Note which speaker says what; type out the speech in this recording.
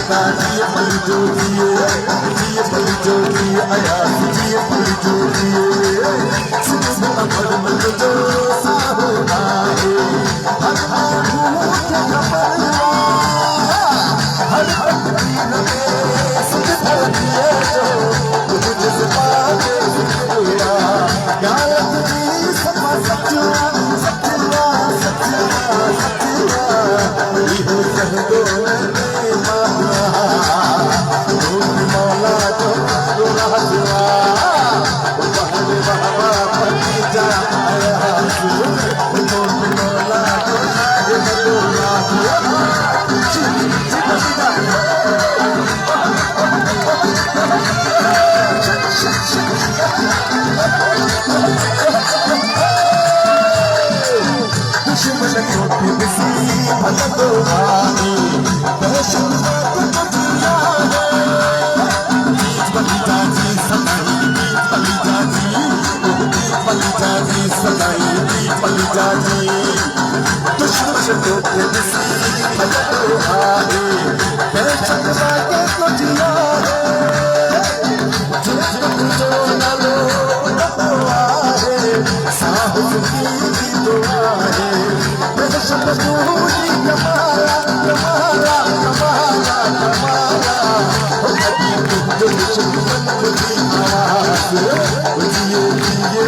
Speaker 1: जिए पल जो जिए आया जिए पल जो जिए सिर्फ अमर मन जो साहो आए हर भूत खबर हर तकदीर में सुख दिए जो मुझे से पाके हुआ याद दी सपा सच्चा सच्चा सच्चा सच्चा ये कह दो मौला जो राजुआ बहरे बाबा पति जा आया मौला जो दुश्मन को किसी भला तो आए दहशत को दिया सदाई पली जाती दुश्मन को किसी भला तो आए दहशत को दिया जो न लो तो आए साहब की दुआ है दहशत पूरी कमाला कमाला कमाला कमाला दुश्मन की आवाज़ जिए जिए